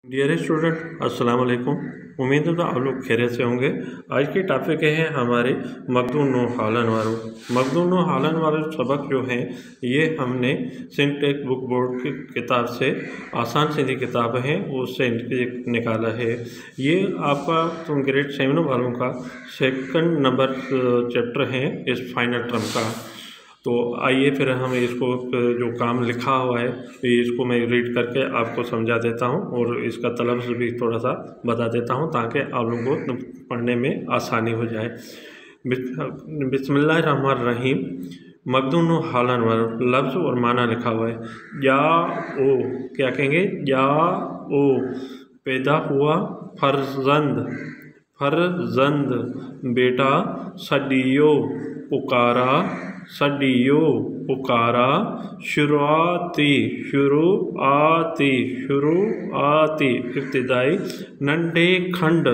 Dear student अस्सलाम वालेकुम। उम्मीद है तो आप लोग खैरियत से होंगे। आज की टॉपिक है हमारे मखदूम नो हालन वारो। मखदूम नो हालन वारो सबक जो हैं ये हमने सिंटेक्स बुक बोर्ड की किताब से आसान सीधी किताब है उससे निकाला है। ये आपका ग्रेड 7 वालों का सेकंड नंबर चैप्टर है इस फाइनल टर्म का। तो आइए फिर हम इसको जो काम लिखा हुआ है इसको मैं रीड करके आपको समझा देता हूँ और इसका तलफ़्ज़ भी थोड़ा सा बता देता हूँ ताकि आप लोगों को पढ़ने में आसानी हो जाए। बिस्मिल्लाहिर्रहमानिर्रहीम। मखदूम नो हालन वारो लफ्ज़ और माना लिखा हुआ है। या ओ क्या कहेंगे? या ओ पैदा हुआ फर्जंद, फर्जंद बेटा, सदियो पुकारा, सदियो पुकारा, शुरुआती, शुरुआती, शुरुआती इब्तिदाई, नंढे खंड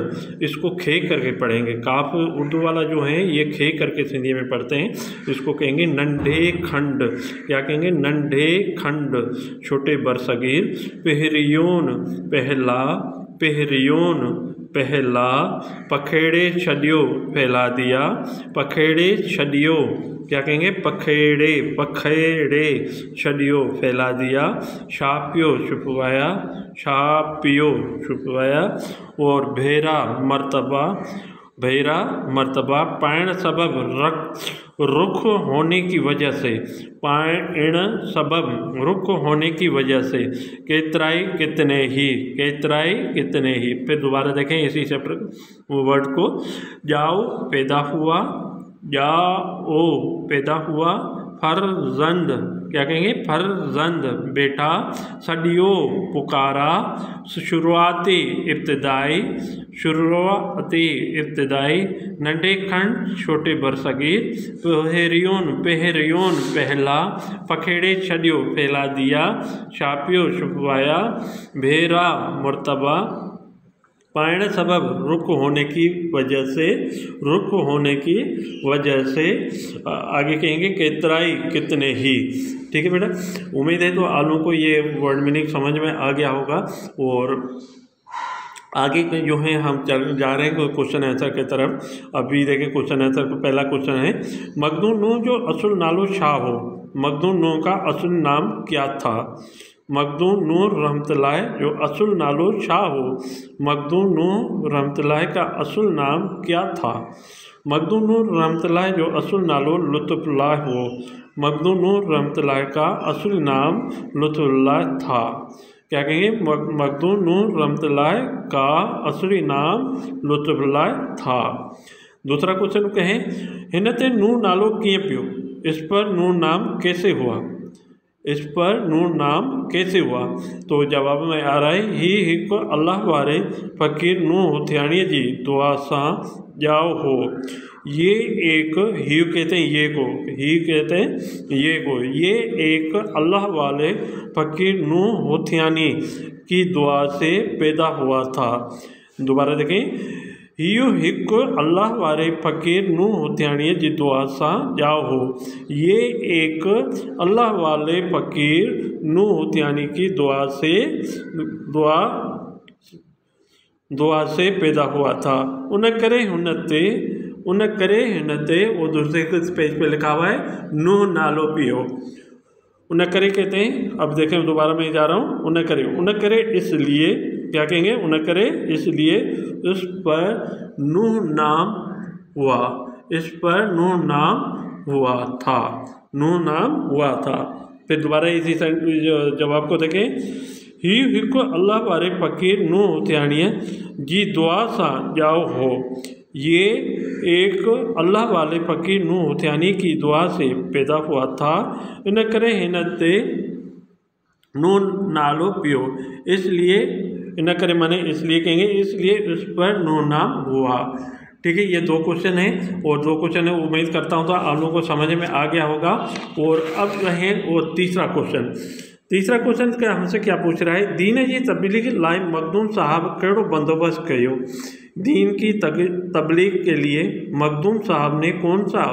इसको खे करके पढ़ेंगे। काफ उर्दू वाला जो है ये खे करके सिंधी में पढ़ते हैं, इसको कहेंगे नंढे खंड। क्या कहेंगे? नंढे खंड, छोटे बरसगीर। पहरियोन पहला, पहरियोन पहला, पखेड़े छडियो फैला दिया, पखेड़े छडियो क्या कहेंगे? पखेड़े, पखेड़े छडियो फैला दिया, छापियो छुपवाया, छापियो छुपवाया। और भेरा मर्तबा, भेरा मर्तबा, पायण सबब रुख होने की वजह से, पायण सबब रुख होने की वजह से, केतराई कितने ही, केतराई कितने ही। फिर दोबारा देखें इसी चैप्टर वर्ड को। जाओ पैदा हुआ, जाओ पैदा हुआ, फर्जंद क्या कहेंगे? फर्जंद बेटा, सदियो पुकारा, शुरुआती इब्तिदाई, शुरुआती इब्तिदाई, नंढे खंड छोटे बरसगीर, पहरियोन, पहरियोन पहला, पखेड़े छडियो फैला दिया, छापियो छुपवाया, भेरा मर्तबा, पायण सबब रुख होने की वजह से, रुख होने की वजह से। आगे कहेंगे केतराई कितने ही। ठीक है बेटा, उम्मीद है तो आप लोगों को ये वर्ड मीनिंग समझ में आ गया होगा। और आगे जो है हम जा रहे हैं क्वेश्चन आंसर की तरफ। अभी देखें क्वेश्चन आंसर को। पहला क्वेश्चन है मखदूम नो जो असुल नालो छा हो। मखदूम नो का असुल नाम क्या था? मखदूम नूर रहमतुल्लाह जो असुल नालो छा हो। मखदूम नूर रहमतुल्लाह का असुल नाम क्या था? मखदूम नूर रहमतुल्लाह जो असुल नालो लुत्फ़ुल्लाह हो। मखदूम नूर रहमतुल्लाह का असुल नाम लुत्फ़ुल्लाह था। क्या कहेंगे? मखदूम नूर रहमतुल्लाह का असली नाम लुत्फ़ुल्लाह था। दूसरा क्वेश्चन कहें हिनते नूर नालो किए पियो। इस पर नूर नाम कैसे हुआ? इस पर नूर नाम कैसे हुआ? तो जवाब में आ रहा है ही हिक अल्लाह वारे फ़कीर नूह हुथियाणी जी दुआ सा जाओ हो। ये एक ही कहते हैं ये को, ही कहते हैं ये को, ये एक अल्लाह वाले फ़कीर नूह हुथियानी की दुआ से पैदा हुआ था। दोबारा देखें, हियो हिक अल्लाह वारे फ़कीर नूह हुथियाणी जी दुआ सा जाओ हो। ये एक अल्लाह वाले फ़कीर नूह हुथियानी की दुआ से पैदा हुआ था। उन करे हुनते, उन करे हिनते वो दूसरे पेज पे लिखा हुआ है नूह नालो पियो। उन करे कहते हैं, अब देखें दोबारा मैं जा रहा हूँ। उन करे इसलिए क्या कहेंगे? उन करे इसलिए इस पर नूह नाम हुआ, इस पर नूह नाम हुआ था, नूह नाम हुआ था। फिर दोबारा इसी जवाब को देखें, ही हिक अल्लाह वारे फ़कीर नूह हुथियाणी जी दुआ सा जाओ हो। ये एक अल्लाह वाले फ़कीर नूह हुथियानी की दुआ से पैदा हुआ था। इन करे हिनते नूह नालो पियो। इसलिए इन करे माने इसलिए कहेंगे, इसलिए इस पर नूह नाम हुआ। ठीक है, ये दो क्वेश्चन हैं और दो क्वेश्चन है उम्मीद करता हूँ तो आप लोगों को समझ में आ गया होगा। और अब रहे वो तीसरा क्वेश्चन। तीसरा क्वेश्चन क्या हमसे क्या पूछ रहा है? दीन जी तबलीग लाइ मखदूम साहब कहिड़ो बंदोबस्त कयो। दीन की तबलीग के लिए मखदूम साहब ने कौन सा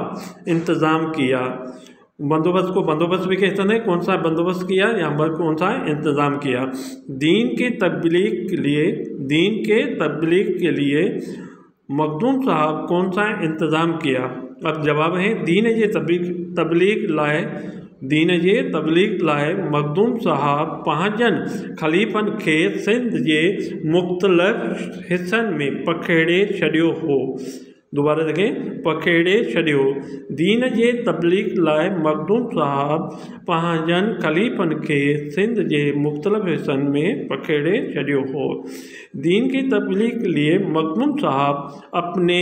इंतज़ाम किया? बंदोबस्त को बंदोबस्त भी कहते हैं। कौन सा बंदोबस्त किया, यहाँ पर कौन सा इंतज़ाम किया। दीन की तबलीग के लिए मखदूम साहब कौन सा इंतज़ाम किया। अब जवाब है दीन ये तबलीग लाए मखदूम साहब पहंजन खलीफन खे सिंध जे मुख़्तलिफ़ हिस्सनि में पखेड़े छॾियो हो। दोबारा देखें, पखेड़े छॾियो। दीन जे तबलीग लाइ मखदूम साहब पंहिंजनि खलीफ़नि खे सिंध जे मुख़्तलिफ़ हिस्सनि में पखेड़े छॾियो हो। दीन की तबलीग के लिए मखदूम साहब अपने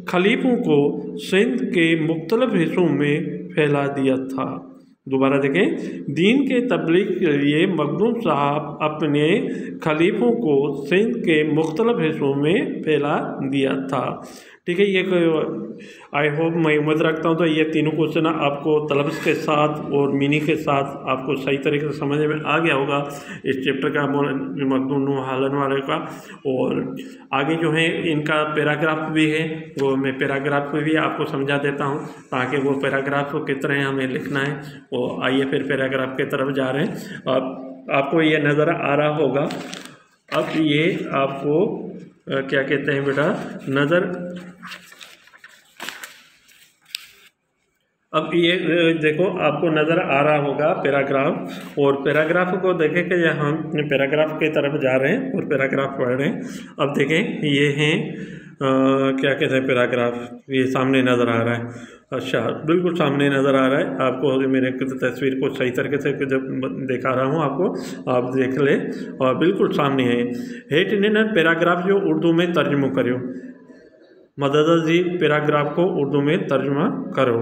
खलीफों को सिंध के मुख़्तलिफ़ हिस्सों में फैला दिया था। दोबारा देखें, दीन के तबलीग के लिए मखदूम साहब अपने खलीफों को सिंध के मुख़्तलिफ़ हिस्सों में फैला दिया था। ठीक है, ये आई होप, मैं उम्मीद रखता हूँ तो ये तीनों क्वेश्चन आपको तलफ़्ज़ के साथ और मीनिंग के साथ आपको सही तरीके से समझ में आ गया होगा इस चैप्टर का, मखदूम नूह हालन वाले का। और आगे जो है इनका पैराग्राफ भी है, वो मैं पैराग्राफ भी आपको समझा देता हूँ ताकि वो पैराग्राफ को किस तरह हमें लिखना है। और आइए फिर पैराग्राफ की तरफ जा रहे हैं। अब आपको ये नज़र आ रहा होगा, अब ये आपको क्या कहते हैं बेटा, अब ये देखो आपको नज़र आ रहा होगा पैराग्राफ। और पैराग्राफ को देखें कि हम पैराग्राफ की तरफ जा रहे हैं और पैराग्राफ पढ़ रहे हैं। अब देखें, ये हैं क्या कहते हैं पैराग्राफ, ये सामने नज़र आ रहा है। अच्छा, बिल्कुल सामने नज़र आ रहा है आपको। मेरे तस्वीर को सही तरीके से जब दिखा रहा हूँ आपको, आप देख ले, और बिल्कुल सामने है। हेठ इन पैराग्राफ जो उर्दू में तर्जुमो करो। मदद जी पैराग्राफ को उर्दू में तर्जुमा करो।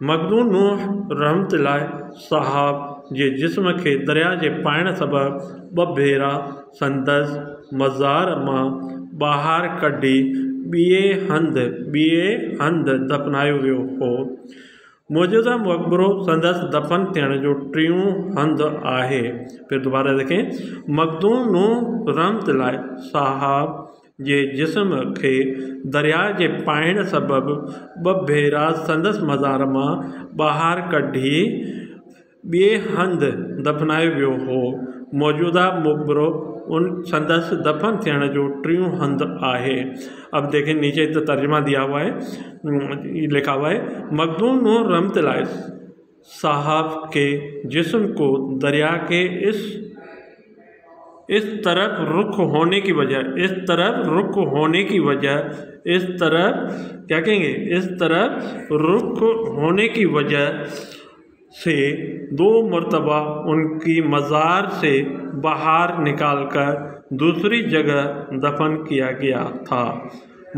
मखदूम नूह रहमतुल्लाह साहब जे जिस्म खे दरिया जे पाइण सबबि 2 भेरा संदसि मज़ार मां ॿाहिरि कढी ॿिए हंधि दफ़नायो वियो हो। मौजूदा मक़बरो संदसि दफ़न थियण जो 3 हंधि आहे। फिर दोबारा देखें, मखदूम नूह रहमतुल्लाह साहब जे जिस्म खे दरिया जे पाइण सबबि 2 भेरा संदसि मज़ार मां ॿाहिरि कढी ॿिए हंधि दफ़नायो वियो हो। मौजूदा मक़बरो उन संदसि दफ़न थियण जो 3 हंधि आहे। अब देखें, नीचे तो तर्जुमा दिया हुआ है, लिखा हुआ है, मखदूम नूह रहमतुल्लाह साहब के जिस्म को दरिया के इस तरफ रुख होने की वजह से 2 मरतबा उनकी मज़ार से बाहर निकालकर दूसरी जगह दफन किया गया था।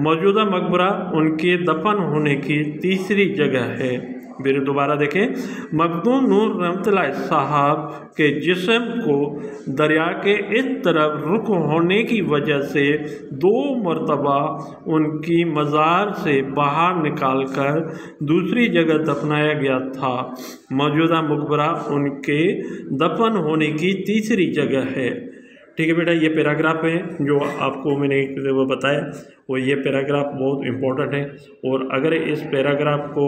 मौजूदा मकबरा उनके दफन होने की तीसरी जगह है। फिर दोबारा देखें, मखदूम नूह रहमतुल्लाह साहब के जिस्म को दरिया के इस तरफ रुख होने की वजह से 2 मरतबा उनकी मज़ार से बाहर निकालकर दूसरी जगह दफनाया गया था। मौजूदा मकबरा उनके दफन होने की तीसरी जगह है। ठीक है बेटा, ये पैराग्राफ है जो आपको मैंने वो बताया, वो ये पैराग्राफ बहुत इम्पोर्टेंट है। और अगर इस पैराग्राफ को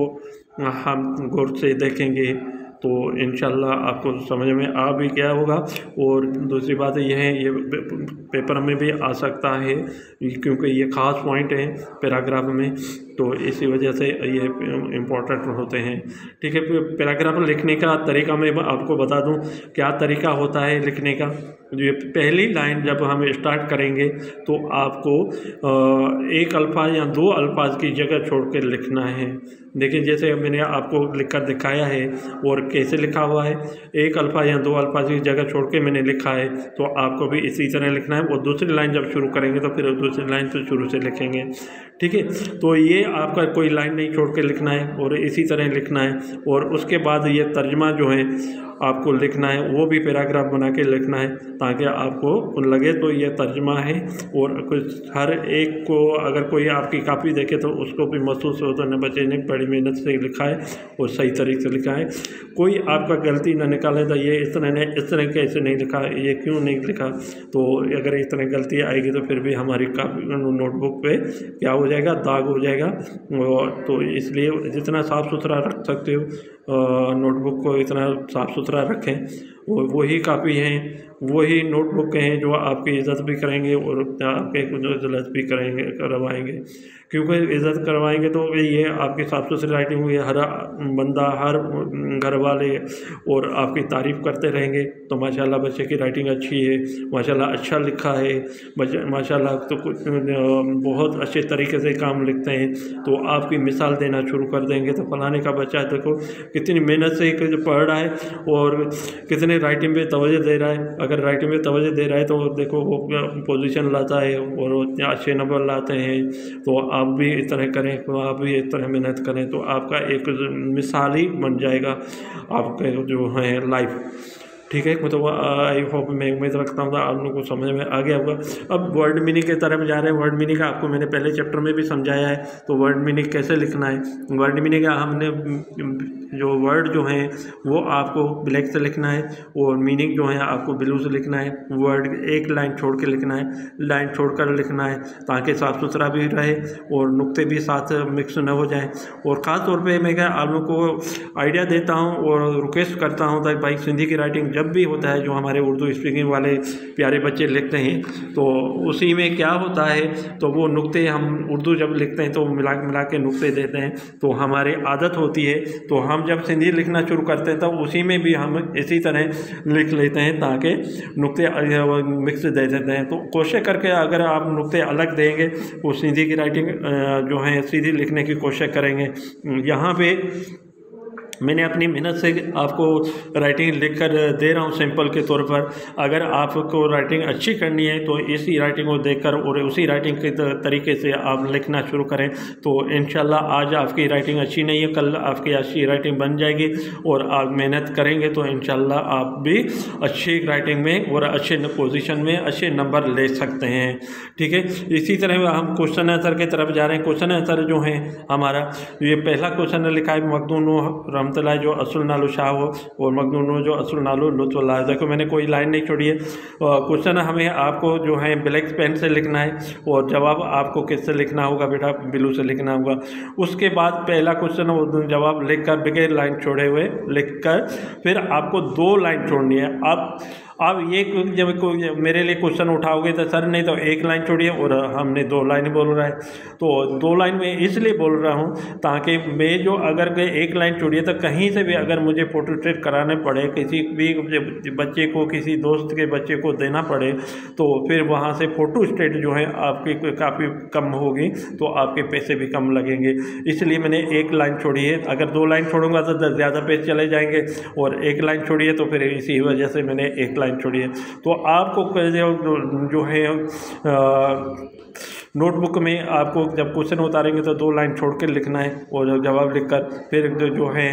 हम गौर से देखेंगे तो इंशाल्लाह आपको समझ में आ भी गया होगा। और दूसरी बात यह है, ये पेपर में भी आ सकता है क्योंकि ये ख़ास पॉइंट है पैराग्राफ में, तो इसी वजह से ये इम्पोर्टेंट होते हैं। ठीक है, पैराग्राफ लिखने का तरीका मैं आपको बता दूं क्या तरीका होता है लिखने का। ये पहली लाइन जब हम स्टार्ट करेंगे तो आपको 1 अल्फाज या 2 अल्फाज की जगह छोड़ कर लिखना है। देखिए, जैसे मैंने आपको लिखकर दिखाया है और कैसे लिखा हुआ है, 1 अल्फाज या 2 अल्फाज की जगह छोड़ के मैंने लिखा है, तो आपको भी इसी तरह लिखना है। और दूसरी लाइन जब शुरू करेंगे तो फिर दूसरी लाइन से शुरू से लिखेंगे। ठीक है, तो ये आपका कोई लाइन नहीं छोड़ के लिखना है और इसी तरह लिखना है। और उसके बाद ये तर्जमा जो है आपको लिखना है, वो भी पैराग्राफ बना के लिखना है ताकि आपको लगे तो ये तर्जमा है। और कुछ हर एक को अगर कोई आपकी कापी देखे तो उसको भी महसूस हो तो न बच्चे ने बड़ी मेहनत से लिखा है और सही तरीके से लिखा है। कोई आपका गलती ना निकाले तो ये इस तरह कैसे नहीं लिखा, ये क्यों नहीं लिखा, तो अगर इस तरह गलती आएगी तो फिर भी हमारी कापी नोटबुक पे क्या हो जाएगा, दाग हो जाएगा। तो इसलिए जितना साफ़ सुथरा रख सकते हो नोटबुक को इतना साफ़ सुथरा रखें। वही काफ़ी हैं, वही नोटबुक हैं जो आपकी इज़्ज़त भी करेंगे और आपके इज़्ज़त भी करेंगे, करवाएंगे। क्योंकि इज़्ज़त करवाएंगे तो ये आपकी साफ़ सुथरी राइटिंग हुई, हर बंदा, हर घर वाले और आपकी तारीफ़ करते रहेंगे तो माशाल्लाह बच्चे की राइटिंग अच्छी है, माशाल्लाह अच्छा लिखा है, माशाल्लाह तो कुछ बहुत अच्छे तरीके से काम लिखते हैं, तो आपकी मिसाल देना शुरू कर देंगे। तो फलाने का बच्चा देखो कितनी मेहनत से पढ़ रहा है और कितने राइटिंग पे तवज्जो दे रहा है। अगर राइटिंग पे तवज्जो दे रहा है तो देखो वो पोजीशन लाता है और अच्छे नंबर लाते हैं। तो आप भी इस तरह करें, तो आप भी इस तरह मेहनत करें तो आपका एक मिसाल ही बन जाएगा आपके जो है लाइफ। ठीक है, मतलब आई होप, मैं उम्मीद रखता हूँ आप लोगों को समझ में आ गया होगा। अब वर्ड मीनिंग की तरफ जा रहे हैं। वर्ड मीनिंग आपको मैंने पहले चैप्टर में भी समझाया है, तो वर्ड मीनिंग कैसे लिखना है। वर्ड मीनिंग का हमने जो वर्ड जो हैं वो आपको ब्लैक से लिखना है और मीनिंग जो है आपको ब्लू से लिखना है। वर्ड एक लाइन छोड़ के लिखना है, लाइन छोड़कर लिखना है ताकि साफ़ सुथरा भी रहे और नुक्ते भी साथ मिक्स न हो जाए। और ख़ास तौर पे मैं क्या आप लोग को आइडिया देता हूँ और रिक्वेस्ट करता हूँ ताकि भाई सिंधी की राइटिंग जब भी होता है जो हमारे उर्दू स्पीकिंग वाले प्यारे बच्चे लिखते हैं तो उसी में क्या होता है, तो वो नुक्ते हम उर्दू जब लिखते हैं तो मिला के नुक्ते देते हैं, तो हमारी आदत होती है। तो हम जब सिंधी लिखना शुरू करते हैं तो उसी में भी हम इसी तरह लिख लेते हैं ताकि नुक्ते मिक्स दे देते हैं। तो कोशिश करके अगर आप नुक्ते अलग देंगे वो सिंधी की राइटिंग जो है सीधी लिखने की कोशिश करेंगे। यहाँ पे मैंने अपनी मेहनत से आपको राइटिंग लिख कर दे रहा हूँ सिंपल के तौर पर। अगर आपको राइटिंग अच्छी करनी है तो इसी राइटिंग को देखकर और उसी राइटिंग के तरीके से आप लिखना शुरू करें तो इंशाल्लाह आज आपकी राइटिंग अच्छी नहीं है, कल आपकी अच्छी राइटिंग बन जाएगी। और आप मेहनत करेंगे तो इंशाल्लाह आप भी अच्छी राइटिंग में और अच्छे पोजीशन में अच्छे नंबर ले सकते हैं। ठीक है, इसी तरह हम क्वेश्चन आंसर की तरफ जा रहे हैं। क्वेश्चन आंसर जो है हमारा, ये पहला क्वेश्चन लिखा है मखदूम रहमतुल्लाह जो असुल नालो शाह हो और मखदूम जो असुल नालो लुत्फ़ुल्लाह। देखो मैंने कोई लाइन नहीं छोड़ी है। क्वेश्चन हमें आपको जो है ब्लैक पेन से लिखना है और जवाब आपको किससे लिखना होगा बेटा, ब्लू से लिखना होगा। उसके बाद पहला क्वेश्चन जवाब लिखकर बगैर लाइन छोड़े हुए लिखकर फिर आपको 2 लाइन छोड़नी है। आप ये जब मेरे लिए क्वेश्चन उठाओगे तो सर नहीं तो 1 लाइन छोड़िए और हमने 2 लाइन बोल रहा है, तो 2 लाइन में इसलिए बोल रहा हूँ ताकि मैं जो अगर 1 लाइन छोड़िए तो कहीं से भी अगर मुझे फ़ोटो स्टेट कराने पड़े, किसी भी बच्चे को, किसी दोस्त के बच्चे को देना पड़े तो फिर वहाँ से फ़ोटो स्टेट जो है आपकी काफ़ी कम होगी, तो आपके पैसे भी कम लगेंगे। इसलिए मैंने 1 लाइन छोड़ी है। अगर 2 लाइन छोड़ूंगा तो ज़्यादा पैसे चले जाएंगे और 1 लाइन छोड़िए तो फिर इसी वजह से मैंने 1 लाइन छोड़िए। तो आपको जो है नोटबुक में आपको जब क्वेश्चन उतारेंगे तो 2 लाइन छोड़ कर लिखना है और जवाब लिखकर फिर जो है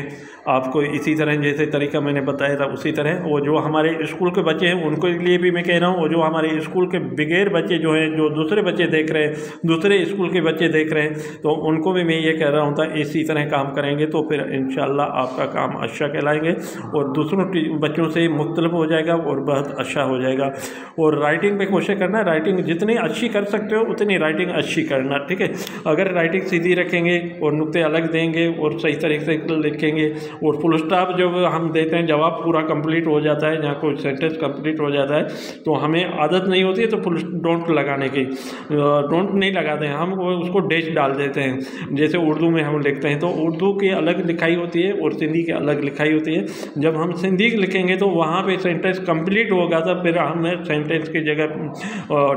आपको इसी तरह जैसे तरीका मैंने बताया था उसी तरह। वो जो हमारे स्कूल के बच्चे हैं उनके लिए भी मैं कह रहा हूँ, और जो हमारे स्कूल के बगैर बच्चे जो हैं, जो दूसरे बच्चे देख रहे हैं, दूसरे स्कूल के बच्चे देख रहे हैं, तो उनको भी मैं ये कह रहा हूँ था इसी तरह काम करेंगे तो फिर इंशाल्लाह आपका काम अच्छा कहलाएंगे और दूसरों बच्चों से मुख्तलिफ हो जाएगा और बहुत अच्छा हो जाएगा। और राइटिंग पे कोशिश करना, राइटिंग जितनी अच्छी कर सकते हो उतनी राइटिंग अच्छी करना। ठीक है, अगर राइटिंग सीधी रखेंगे और नुक्ते अलग देंगे और सही तरीके से लिखेंगे और फुल स्टॉप जब हम देते हैं जवाब पूरा कंप्लीट हो जाता है, जहाँ कोई सेंटेंस कंप्लीट हो जाता है तो हमें आदत नहीं होती है तो फुल डोंट लगाने की, डोंट नहीं लगाते हैं हम, उसको डैश डाल देते हैं। जैसे उर्दू में हम लिखते हैं तो उर्दू की अलग लिखाई होती है और सिंधी की अलग लिखाई होती है। जब हम सिंधी लिखेंगे तो वहाँ पे सेंटेंस कंप्लीट होगा तो फिर हम सेंटेंस की जगह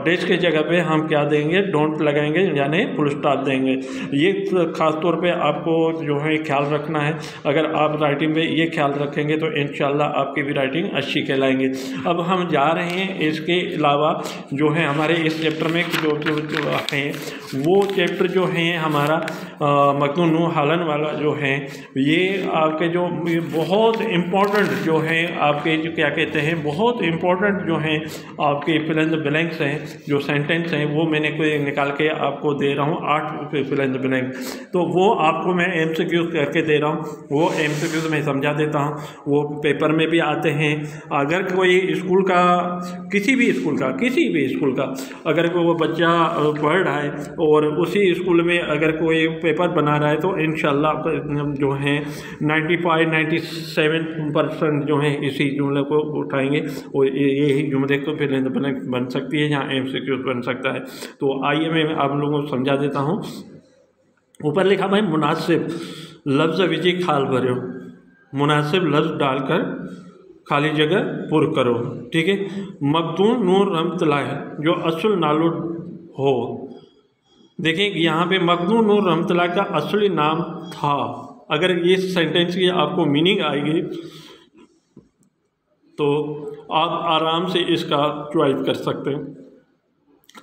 डैश की जगह पे हम क्या देंगे, डोंट लगाएंगे यानी फुल स्टॉप देंगे। ये खास तौर पे आपको जो है ख्याल रखना है। अगर आप राइटिंग में ये ख्याल रखेंगे तो इंशाल्लाह आपकी भी राइटिंग अच्छी कहलाएंगे। अब हम जा रहे हैं, इसके अलावा जो है हमारे इस चैप्टर में जो हैं वो चैप्टर जो है हमारा मखदूम नूह हालन वाला जो है, ये आपके जो बहुत इम्पोर्टेंट जो है आपके जो क्या कहते हैं बहुत बहुत इंपॉर्टेंट जो हैं आपके फिल इन द ब्लैंक्स हैं, जो सेंटेंस हैं वो मैंने कोई निकाल के आपको दे रहा हूँ 8 फिल इन द ब्लैंक। तो वो आपको मैं MCQ करके दे रहा हूँ, वो MCQ में समझा देता हूँ, वो पेपर में भी आते हैं। अगर कोई स्कूल का किसी भी स्कूल का अगर वो बच्चा पढ़ रहा है और उसी स्कूल में अगर कोई पेपर बना रहा है तो इंशाल्लाह जो है 95-97% जो है इसी जुमले को उठाएंगे और यही जुमले को फिर बन सकती है, यहाँ MCQ बन सकता है। तो आइए मैं आप लोगों को समझा देता हूँ। ऊपर लिखा भाई मुनासिब लफ्ज़ विजी खाल भरो, मुनासिब लफ्ज़ डालकर खाली जगह पुर करो। ठीक है। मखदूम नूर रहमतुल्लाह जो असल नालो हो, देखें यहाँ पे मखदूम नूर रहमतुल्लाह का असली नाम था। अगर ये सेंटेंस की आपको मीनिंग आएगी तो आप आराम से इसका चॉइस कर सकते हैं।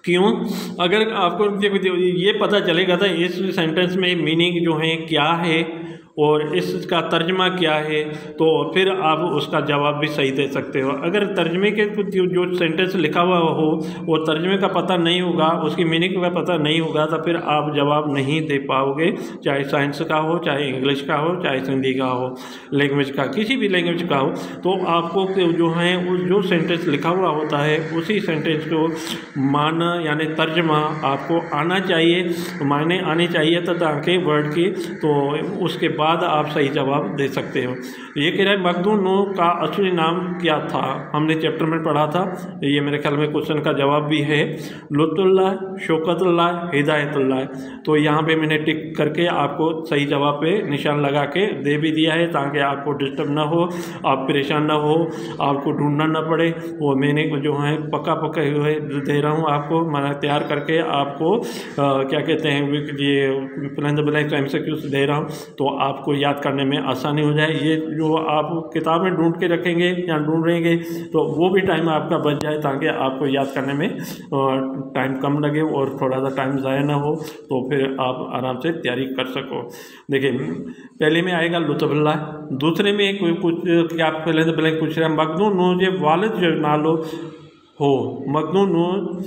क्यों? अगर आपको ये पता चलेगा था इस सेंटेंस में मीनिंग जो है क्या है और इसका तर्जमा क्या है, तो फिर आप उसका जवाब भी सही दे सकते हो। अगर तर्जमे के जो सेंटेंस लिखा हुआ हो वो तर्जमे का पता नहीं होगा, उसकी मीनिंग का पता नहीं होगा, तो फिर आप जवाब नहीं दे पाओगे, चाहे साइंस का हो, चाहे इंग्लिश का हो, चाहे हिंदी का हो, लैंग्वेज का, किसी भी लैंग्वेज का हो। तो आपको जो है उस जो सेंटेंस लिखा हुआ होता है उसी सेंटेंस को माना यानी तर्जमा आपको आना चाहिए, मायने आनी चाहिए तो ताकि वर्ड की, तो उसके बाद आप सही जवाब दे सकते हो। ये कह रहा है मखदूम नूर का असली नाम क्या था, हमने चैप्टर में पढ़ा था, ये मेरे ख्याल में क्वेश्चन का जवाब भी है, लुत्फुल्लाह, शौकतुल्लाह, हिदायतुल्लाह। तो यहाँ पे मैंने टिक करके आपको सही जवाब पे निशान लगा के दे भी दिया है ताकि आपको डिस्टर्ब ना हो, आप परेशान ना हो, आपको ढूंढना ना पड़े। वो मैंने जो है पक्का हुए दे रहा हूँ आपको, मैं तैयार करके आपको क्या कहते हैं ये fill in the blanks MCQ दे रहा हूँ, तो आपको याद करने में आसानी हो जाए। ये जो आप किताब में ढूंढ के रखेंगे या ढूंढेंगे तो वो भी टाइम आपका बच जाए ताकि आपको याद करने में टाइम कम लगे और थोड़ा सा टाइम ज़ाया ना हो, तो फिर आप आराम से तैयारी कर सको। देखिए पहले में आएगा लुत्फुल्लाह, दूसरे में कुछ क्या फिल इन द ब्लैंक पूछ रहे हैं, मखदूम नूर जे वालिद जो नालो हो, मखदूम नूर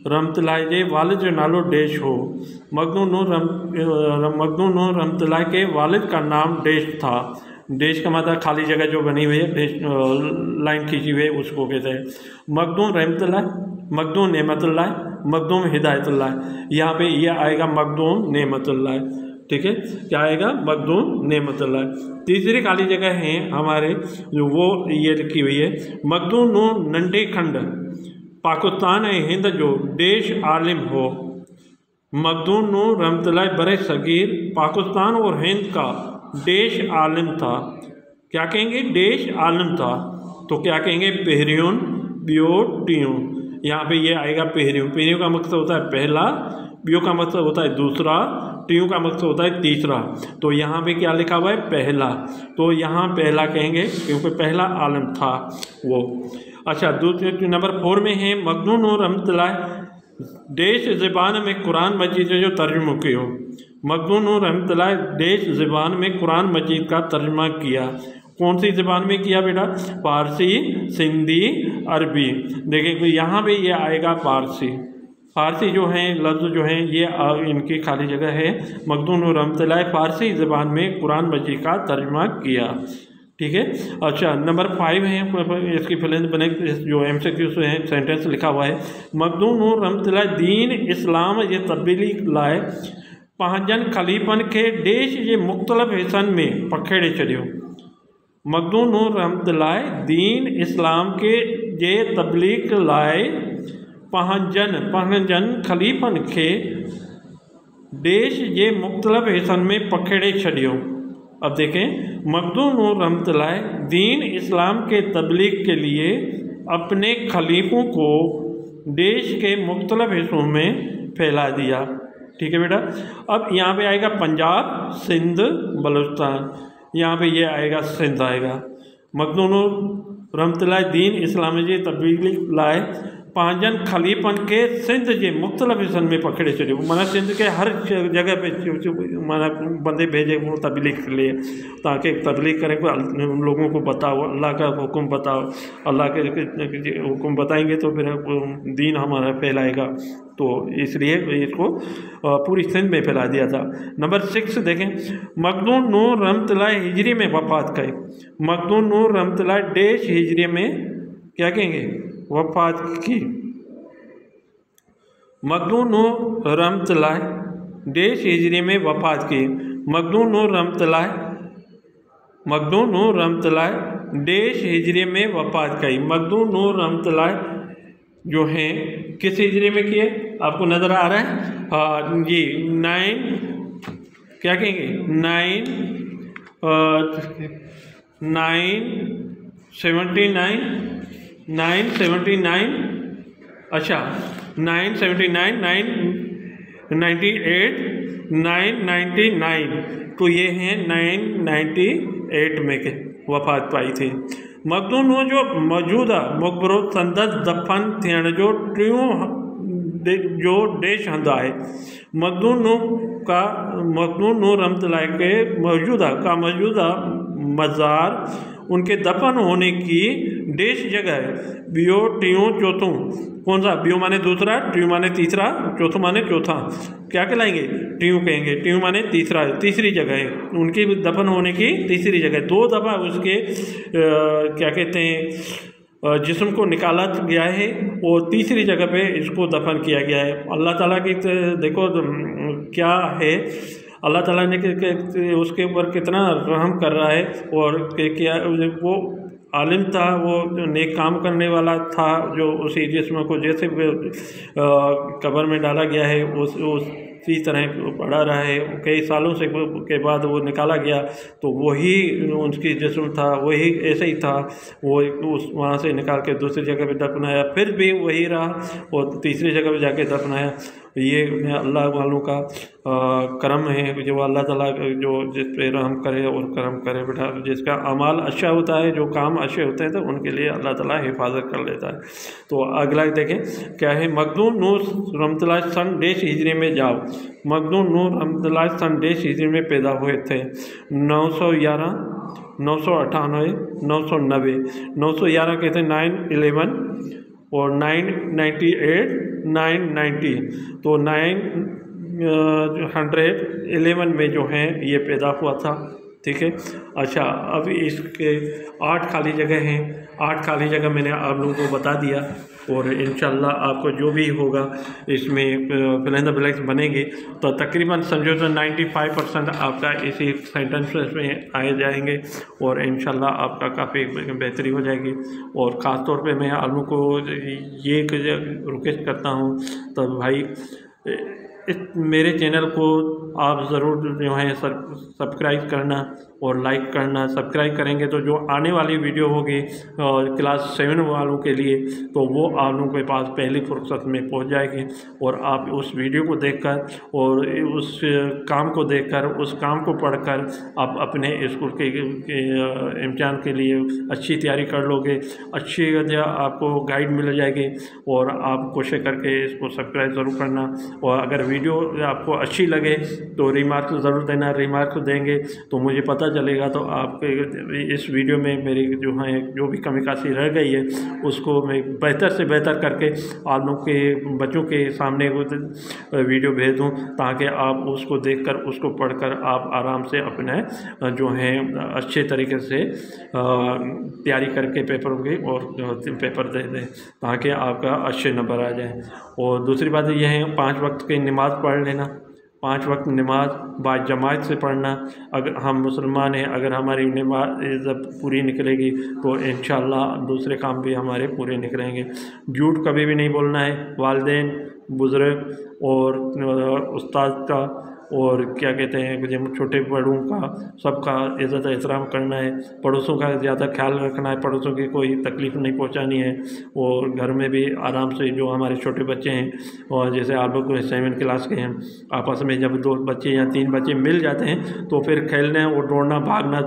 रहमतुल्लाह जे वालिद जो नालो डैश हो। मखदूम नूर रहमतुल्लाह के वालिद का नाम डैश था। डैश का मतलब खाली जगह जो बनी हुई है, डैश लाइन खींची हुई है, उसको कहते हैं। मखदूम रहमतुल्लाह, मखदूम नेमतुल्लाह, मखदूम हिदायतुल्लाह। यहाँ पे ये आएगा मखदूम नेमतुल्लाह। ठीक है, क्या आएगा? मखदूम नेमतुल्लाह। तीसरी खाली जगह है हमारे जो वो ये लिखी हुई है, मखदूम नूर नंडे खंड पाकिस्तान हिंद जो देश आलिम हो। मखदूम नूर रहमतुल्लाह बरे सगीर पाकिस्तान और हिंद का देश आलिम था। क्या कहेंगे? देश आलिम था। तो क्या कहेंगे? पहरियून बियो टियों। यहाँ पे ये आएगा पहरियून। पहरियून का मकसद होता है पहला, बियो का मकसद होता है दूसरा, टियों का मकसद होता है तीसरा। तो यहाँ पे क्या लिखा हुआ है? पहला। तो यहाँ पहला कहेंगे क्योंकि पहला आलिम था वो। अच्छा, दूसरे नंबर 4 में है मखदूम नूर रहमतुल्लाह देश ज़बान में कुरान मजीद जो तर्जुमा किया। मखदूम नूर रहमतुल्लाह देश ज़बान में कुरान मजीद का तर्जुमा किया। कौन सी ज़बान में किया बेटा? फारसी, सिंधी, अरबी। देखिए यहाँ पे ये आएगा फारसी। फारसी जो है लफ्ज़ जो है ये इनकी खाली जगह है। मखदूम नूर रहमतुल्लाह फारसी ज़बान में कुरान मजीद का तर्जुमा किया। ठीक है। अच्छा, नंबर 5 है इसकी फिल इन द ब्लैंक जो MCQ से है, सेंटेंस लिखा हुआ है, मखदूम नूर रहमतुल्लाह दीन इस्लाम ये तब्दीली लाए पंहिंजन खलीफ़न के देश जे मुख़्तलिफ़ हिस्सनि में पखेड़े छॾियो। मखदूम नूर रहमतुल्लाह दीन इस्लाम के जे तब्लीग लाए पंहिंजन खलीफ़न के देश जे मुख़्तलिफ़ हिस्सनि में पखेड़े छॾियो। अब देखें, मखदूम नूर रहमतुल्लाह दीन इस्लाम के तबलीग के लिए अपने खलीफों को देश के मुख्तलिफ हिस्सों में फैला दिया। ठीक है बेटा। अब यहाँ पे आएगा पंजाब, सिंध, बलूचिस्तान। यहाँ पे ये आएगा सिंध आएगा। मखदूम नूर रहमतुल्लाह दीन इस्लाम की तबलीग लाए पंहिंजनि ख़लीफ़नि खे सिंध जे मुख़्तलिफ़ हिस्सनि में पकड़े छॾियो। माना सिंध के हर जगह पे माना बंदे भेजे वो तबलीग के लिए, ताकि तबलीग करें, उन लोगों को बताओ, अल्लाह का हुक्म बताओ, अल्लाह के हुक्म बताएंगे तो फिर दीन हमारा फैलाएगा। तो इसलिए इसको पूरी सिंध में फैला दिया था। नंबर 6 देखें, मखदूम नूर रहमतुल्लाह हिजरी में वफ़ात कई। मखदूम नूर रहमतुल्लाह डेश हिजरी में क्या कहेंगे वफ़ात की। मखदूम नूर रहमतुल्लाह डेश हिजरी में वफ़ात की। मखदूम नूर रहमतुल्लाह डेश हिजरी में वफ़ात कई। मखदूम नूर रहमतुल्लाह जो हैं किस हिजरी में किए, आपको नज़र आ रहा है? हाँ जी, 9 क्या कहेंगे 979 अच्छा 979 998 999 तो ये हैं 998 में के वफ़ात पाई थी। मखदूम नूर जो मौजूदा मुक़बरो संदसि दफ़न थियण जो टियों जो डेश हंधि आहे। मखदूम नूर रहमतुल्लाह के मौजूदा मज़ार उनके दफन होने की डेश जगह है। बियो टियों चौथों, कौन सा? बियो माने दूसरा, टियों माने तीसरा, चौथों माने चौथा, क्या कहलाएंगे? टियों कहेंगे। टियों माने तीसरा, तीसरी जगह है उनकी दफन होने की, तीसरी जगह। 2 दफ़ा उसके क्या कहते हैं जिस्म को निकाला गया है और तीसरी जगह पे इसको दफन किया गया है। अल्लाह ताला की देखो क्या है, अल्लाह ताला ने उसके ऊपर कितना रहम कर रहा है, और क्या वो आलिम था, वो नेक काम करने वाला था, जो उसी जिस्म को जैसे कब्र में डाला गया है उसी तरह पड़ा रहा है। कई सालों से के बाद वो निकाला गया तो वही उसकी जिस्म था, वही ऐसे ही था। वो वहाँ से निकाल के दूसरी जगह पे दफनाया, फिर भी वही रहा और तीसरी जगह पे जाके दफनाया। ये अल्लाह वालों का करम है, जो अल्लाह ताला जो जिस पे रहम करे और करम करे बेटा, जिसका अमाल अच्छा होता है, जो काम अच्छे होते हैं तो उनके लिए अल्लाह ताला हिफाजत कर लेता है। तो अगला देखें क्या है, मखदूम नूर रहमतुल्लाह सन डेश हिजरी में जाओ। मखदूम नूर रहमतुल्लाह सन डेश हिजरी में पैदा हुए थे। 911 998 990 911 कहते हैं 911 और 998 990 तो 911 में जो है ये पैदा हुआ था। ठीक है। अच्छा, अब इसके 8 खाली जगह हैं। 8 खाली जगह मैंने आप लोगों को बता दिया, और इंशाल्लाह आपको जो भी होगा इसमें फिल इन द ब्लैंक्स बनेंगे तो तकरीबन समझो तो 95% आपका इसी सेंटेंस में आए जाएंगे, और इंशाल्लाह आपका काफ़ी बेहतरी हो जाएगी। और ख़ास तौर पे मैं आप लोगों को ये रिक्वेस्ट करता हूँ, तो भाई इस मेरे चैनल को आप ज़रूर जो है सब्सक्राइब करना और लाइक करना। सब्सक्राइब करेंगे तो जो आने वाली वीडियो होगी क्लास 7 वालों के लिए, तो वो आप लोगों के पास पहली फुर्सत में पहुंच जाएगी, और आप उस वीडियो को देखकर और उस काम को देखकर, उस काम को पढ़कर आप अपने स्कूल के इम्तिहान के लिए अच्छी तैयारी कर लोगे। अच्छी आपको गाइड मिल जाएगी, और आप कोशिश करके इसको सब्सक्राइब ज़रूर करना। और अगर वीडियो आपको अच्छी लगे तो रिमार्क ज़रूर देना। रिमार्क देंगे तो मुझे पता चलेगा, तो आपके इस वीडियो में मेरी जो है जो भी कमी कासी रह गई है उसको मैं बेहतर से बेहतर करके आप लोग के बच्चों के सामने वो वीडियो भेज दूँ, ताकि आप उसको देखकर, उसको पढ़कर आप आराम से अपने जो है अच्छे तरीके से तैयारी करके पेपर की और पेपर दे दें, ताकि आपका अच्छे नंबर आ जाए। और दूसरी बात यह है, 5 वक्त की नमाज़ पढ़ लेना। 5 वक्त नमाज बाजमात से पढ़ना। अगर हम मुसलमान हैं, अगर हमारी नमाज जब पूरी निकलेगी तो इंशाअल्लाह दूसरे काम भी हमारे पूरे निकलेंगे। झूठ कभी भी नहीं बोलना है। वालिदैन, बुज़ुर्ग और उस्ताद का और क्या कहते हैं जब छोटे बड़ों का सबका इज़्ज़त एहतराम करना है। पड़ोसों का ज़्यादा ख्याल रखना है, पड़ोसों की कोई तकलीफ़ नहीं पहुंचानी है। और घर में भी आराम से जो हमारे छोटे बच्चे हैं, और जैसे आप लोग 7 क्लास के हैं, आपस में जब 2 बच्चे या 3 बच्चे मिल जाते हैं तो फिर खेलने और दौड़ना भागना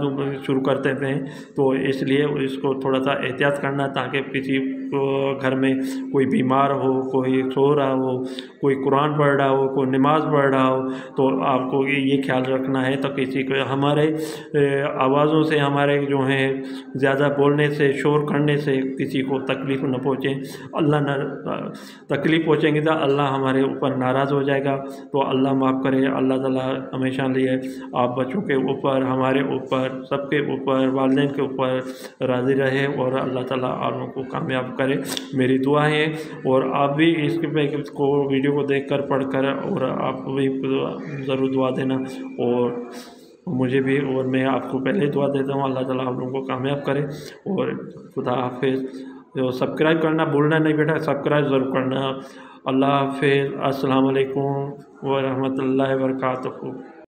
शुरू कर देते हैं। तो इसलिए इसको थोड़ा सा एहतियात करना, ताकि किसी घर में कोई बीमार हो, कोई सो रहा हो, कोई कुरान पढ़ रहा हो, कोई नमाज़ पढ़ रहा हो, तो आपको ये ख्याल रखना है। तो किसी को हमारे आवाज़ों से, हमारे जो हैं ज़्यादा बोलने से, शोर करने से किसी को तकलीफ़ न पहुँचे। अल्लाह न तकलीफ़ पहुँचेंगी तो अल्लाह हमारे ऊपर नाराज़ हो जाएगा। तो अल्लाह माफ़ करे। अल्लाह ताला हमेशा लिए आप बच्चों के ऊपर, हमारे ऊपर, सबके ऊपर, वालिदैन के ऊपर राज़ी रहे और अल्लाह ताला आप लोगों को कामयाब करे। मेरी दुआ है। और आप भी इसको वीडियो को देखकर, पढ़कर, और आप भी ज़रूर दुआ देना और मुझे भी, और मैं आपको पहले दुआ देता हूँ। अल्लाह ताला आप लोगों को कामयाब करे और खुदा हाफिज़। तो सब्सक्राइब करना भूलना नहीं बेटा, सब्सक्राइब ज़रूर करना। अल्लाह हाफिज़। अस्सलाम वालेकुम व रहमतुल्लाहि व बरकातहू।